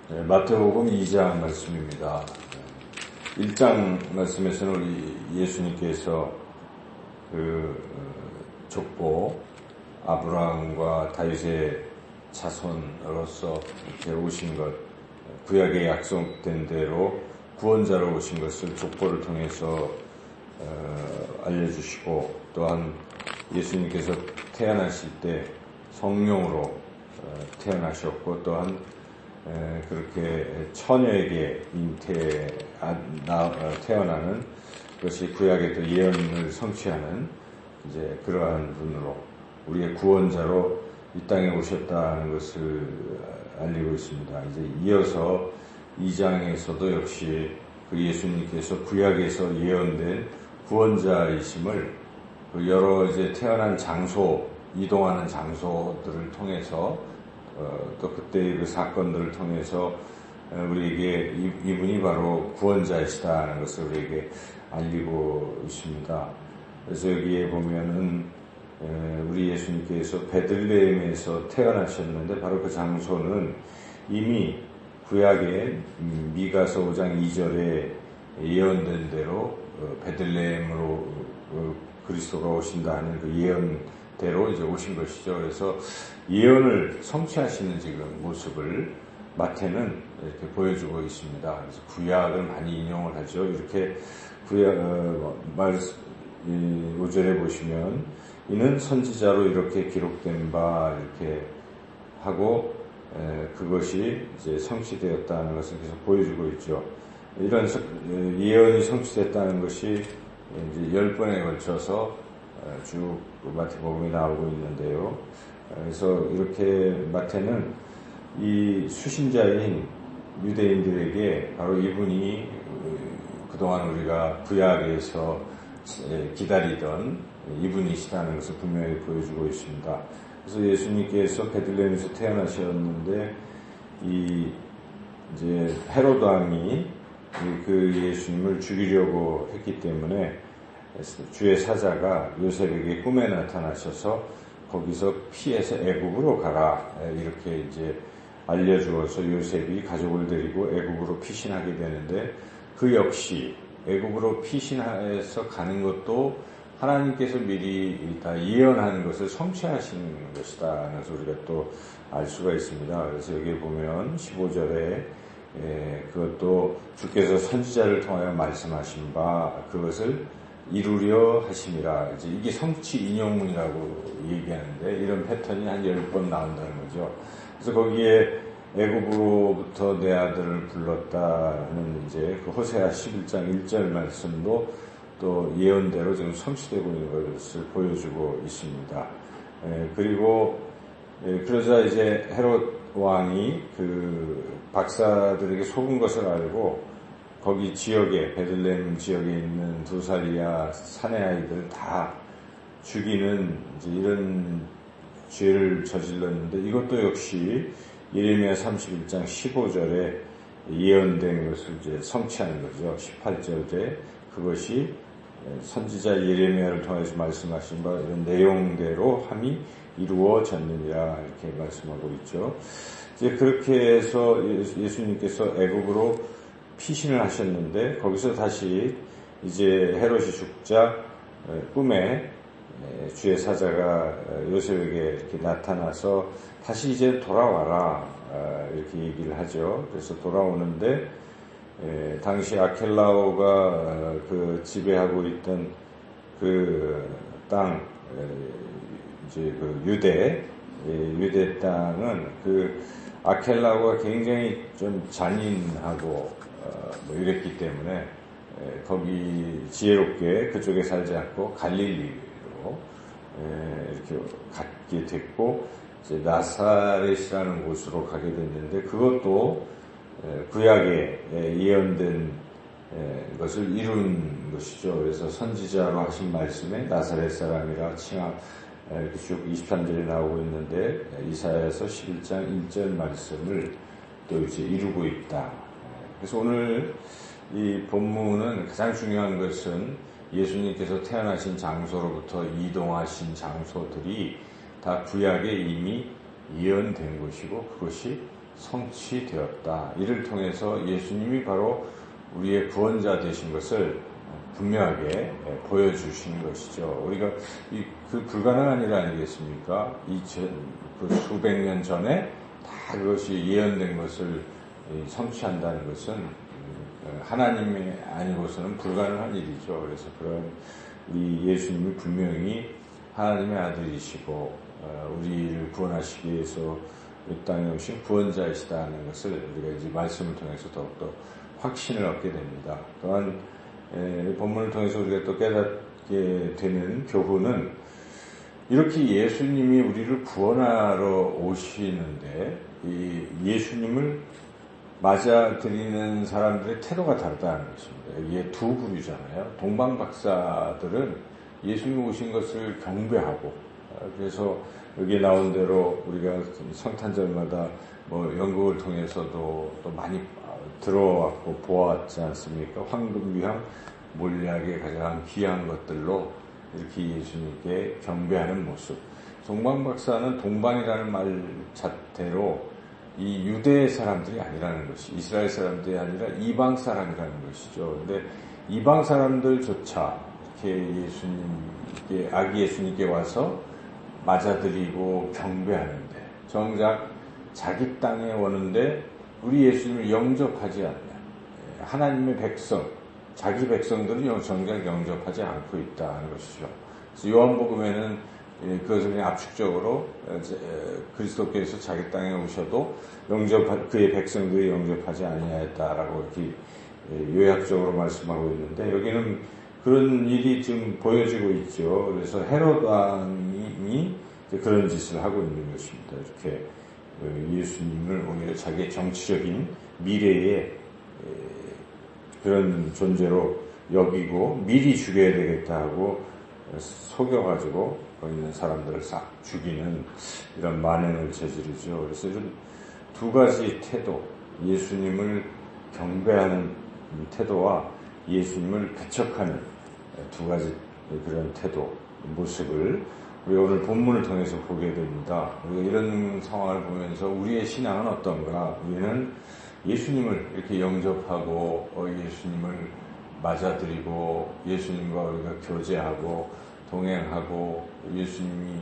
네, 마태복음 2장 말씀입니다. 1장 말씀에서는 우리 예수님께서 족보 아브라함과 다윗의 자손으로서 이렇게 오신 것, 구약에 약속된 대로 구원자로 오신 것을 족보를 통해서 알려주시고, 또한 예수님께서 태어나실 때 성령으로 태어나셨고, 또한 그렇게 처녀에게 태어나는 것이 구약의 또 예언을 성취하는 이제 그러한 분으로 우리의 구원자로 이 땅에 오셨다는 것을 알리고 있습니다. 이제 이어서 2장에서도 역시 그 예수님께서 구약에서 예언된 구원자이심을 그 여러 이제 태어난 장소, 이동하는 장소들을 통해서 또 그때의 그 사건들을 통해서 우리에게 이분이 바로 구원자이시다는 것을 우리에게 알리고 있습니다. 그래서 여기에 보면은 우리 예수님께서 베들레헴에서 태어나셨는데, 바로 그 장소는 이미 구약의 미가서 5장 2절에 예언된 대로 베들레헴으로 그리스도가 오신다는 그 예언대로 이제 오신 것이죠. 그래서 예언을 성취하시는 지금 모습을 마태는 이렇게 보여주고 있습니다. 그래서 구약을 많이 인용을 하죠. 이렇게 구약 5절에 보시면 이는 선지자로 이렇게 기록된 바 이렇게 하고 그것이 이제 성취되었다는 것을 계속 보여주고 있죠. 이런 예언이 성취됐다는 것이 이제 10번에 걸쳐서 쭉 마태복음이 나오고 있는데요. 그래서 이렇게 마태는 이 수신자인 유대인들에게 바로 이분이 그동안 우리가 구약에서 기다리던 이분이시다는 것을 분명히 보여주고 있습니다. 그래서 예수님께서 베들레헴에서 태어나셨는데 이제 헤로드 왕이 그 예수님을 죽이려고 했기 때문에 주의 사자가 요셉에게 꿈에 나타나셔서 거기서 피해서 애굽으로 가라 이렇게 이제 알려주어서 요셉이 가족을 데리고 애굽으로 피신하게 되는데, 그 역시 애굽으로 피신해서 가는 것도 하나님께서 미리 다 예언하는 것을 성취하시는 것이다. 그래서 우리가 또 알 수가 있습니다. 그래서 여기 보면 15절에 그것도 주께서 선지자를 통하여 말씀하신 바 그것을 이루려 하심이라. 이제 이게 성취 인용문이라고 얘기하는데, 이런 패턴이 한 10번 나온다는 거죠. 그래서 거기에 애굽으로부터 내 아들을 불렀다는 이제 그 호세아 11장 1절 말씀도 또 예언대로 지금 성취되고 있는 것을 보여주고 있습니다. 그리고 그러자 이제 헤롯 왕이 그 박사들에게 속은 것을 알고 거기 지역에, 베들레헴 지역에 있는 두 살이야 사내 아이들 다 죽이는 이제 이런 죄를 저질렀는데, 이것도 역시 예레미야 31장 15절에 예언된 것을 이제 성취하는 거죠. 18절에 그것이 선지자 예레미야를 통해서 말씀하신 바 이런 내용대로 함이 이루어졌느니라 이렇게 말씀하고 있죠. 이제 그렇게 해서 예수님께서 애굽으로 피신을 하셨는데, 거기서 다시 이제 헤롯이 죽자 꿈에 주의 사자가 요셉에게 이렇게 나타나서 다시 이제 돌아와라 이렇게 얘기를 하죠. 그래서 돌아오는데 당시 아켈라오가 그 지배하고 있던 그 땅, 이제 그 유대 땅은 그 아켈라오가 굉장히 좀 잔인하고 뭐 이랬기 때문에 거기 지혜롭게 그쪽에 살지 않고 갈릴리로 이렇게 가게 됐고, 이제 나사렛이라는 곳으로 가게 됐는데, 그것도 구약에 예언된 것을 이룬 것이죠. 그래서 선지자로 하신 말씀에 나사렛 사람이라 칭함 이렇게 쭉 23절에 나오고 있는데, 이사야서 11장 1절 말씀을 또 이제 이루고 있다. 그래서 오늘 이 본문은 가장 중요한 것은 예수님께서 태어나신 장소로부터 이동하신 장소들이 다 구약에 이미 예언된 것이고 그것이 성취되었다. 이를 통해서 예수님이 바로 우리의 구원자 되신 것을 분명하게 보여주신 것이죠. 우리가 그 불가능한 일 아니겠습니까? 그 수백 년 전에 다 그것이 예언된 것을 성취한다는 것은 하나님이 아니고서는 불가능한 일이죠. 그래서 그런 우리 예수님이 분명히 하나님의 아들이시고 우리를 구원하시기 위해서 이 땅에 오신 구원자이시다는 것을 우리가 이제 말씀을 통해서 더욱더 확신을 얻게 됩니다. 또한 본문을 통해서 우리가 또 깨닫게 되는 교훈은 이렇게 예수님이 우리를 구원하러 오시는데 이 예수님을 맞아들이는 사람들의 태도가 다르다는 것입니다. 이게 두 부류잖아요. 동방박사들은 예수님 오신 것을 경배하고 그래서 여기에 나온 대로 우리가 성탄절마다 연극을 통해서도 또 많이 들어왔고 보았지 않습니까? 황금비향 몰약의 가장 귀한 것들로 이렇게 예수님께 경배하는 모습. 동방박사는 동방이라는 말 자체로 이 유대 사람들이 아니라는 것이 이스라엘 사람들이 아니라 이방 사람이라는 것이죠. 근데 이방 사람들조차 이렇게 예수님께 아기 예수님께 와서 맞아들이고 경배하는데 정작 자기 땅에 오는데 우리 예수님을 영접하지 않는 하나님의 백성, 자기 백성들은 정작 영접하지 않고 있다는 것이죠. 그래서 요한복음에는 그것을 그냥 압축적으로 그리스도께서 자기 땅에 오셔도 그의 백성들이 영접하지 아니하였다라고 이렇게 요약적으로 말씀하고 있는데 여기는 그런 일이 좀 보여지고 있죠. 그래서 헤롯 왕이 그런 짓을 하고 있는 것입니다. 이렇게 예수님을 오히려 자기의 정치적인 미래의 그런 존재로 여기고 미리 죽여야 되겠다 하고 속여가지고 거기 있는 사람들을 싹 죽이는 이런 만행을 저지르죠. 그래서 이런 두 가지 태도, 예수님을 경배하는 태도와 예수님을 배척하는 두 가지 그런 태도, 모습을 우리가 오늘 본문을 통해서 보게 됩니다. 우리가 이런 상황을 보면서 우리의 신앙은 어떤가? 우리는 예수님을 이렇게 영접하고 예수님을 맞아들이고 예수님과 우리가 교제하고 동행하고 예수님이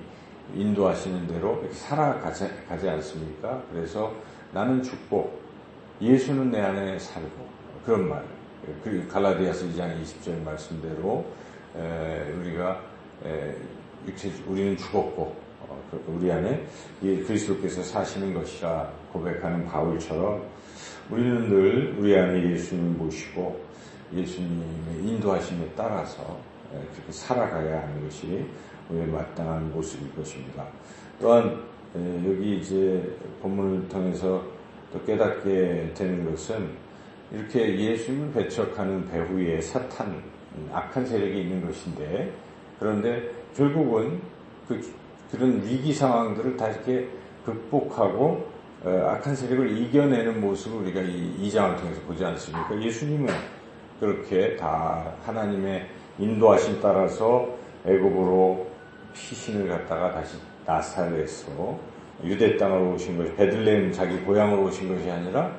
인도하시는 대로 이렇게 살아가지 않습니까? 그래서 나는 죽고 예수는 내 안에 살고 그런 말. 그리고 갈라디아서 2장 20절 말씀대로 우리가 우리는 죽었고 우리 안에 그리스도께서 사시는 것이라 고백하는 바울처럼 우리는 늘 우리 안에 예수님을 모시고 예수님의 인도하심에 따라서 그렇게 살아가야 하는 것이 우리의 마땅한 모습일 것입니다. 또한 여기 이제 본문을 통해서 또 깨닫게 되는 것은 이렇게 예수님을 배척하는 배후에 사탄, 악한 세력이 있는 것인데 그런데 결국은 그런 위기 상황들을 다 이렇게 극복하고 악한 세력을 이겨내는 모습을 우리가 이 2장을 통해서 보지 않습니까? 예수님은 그렇게 다 하나님의 인도하심 따라서 애굽으로 피신을 갖다가 다시 나사렛으로 유대 땅으로 오신 것이 베들레헴 자기 고향으로 오신 것이 아니라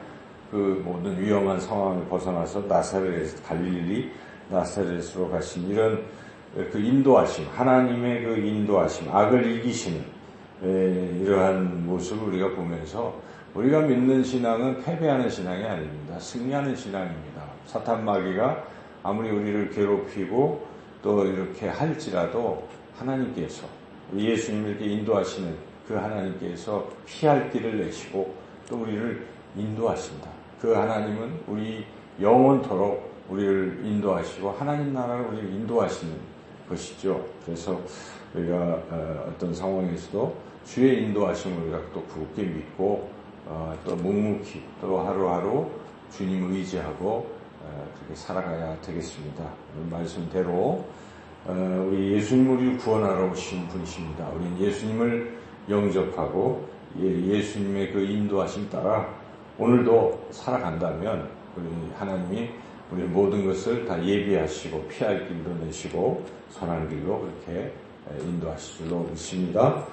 그 모든 위험한 상황을 벗어나서 갈릴리 나사렛으로 가신 이런 그 인도하심, 하나님의 그 인도하심, 악을 이기시는 이러한 모습을 우리가 보면서 우리가 믿는 신앙은 패배하는 신앙이 아닙니다. 승리하는 신앙입니다. 사탄 마귀가 아무리 우리를 괴롭히고 또 이렇게 할지라도 하나님께서 예수님을 이렇게 인도하시는 그 하나님께서 피할 길을 내시고 또 우리를 인도하신다. 그 하나님은 우리 영원토록 우리를 인도하시고 하나님 나라를 우리를 인도하시는 것이죠. 그래서 우리가 어떤 상황에서도 주의 인도하심을 우리가 또 굳게 믿고 또 묵묵히 또 하루하루 주님 의지하고 그렇게 살아가야 되겠습니다. 말씀대로 우리 예수님을 우리를 구원하러 오신 분이십니다. 우리는 예수님을 영접하고 예수님의 그 인도하심 따라 오늘도 살아간다면 우리 하나님이 우리 모든 것을 다 예비하시고 피할 길도 내시고 선한 길로 그렇게 인도하실 줄로 믿습니다.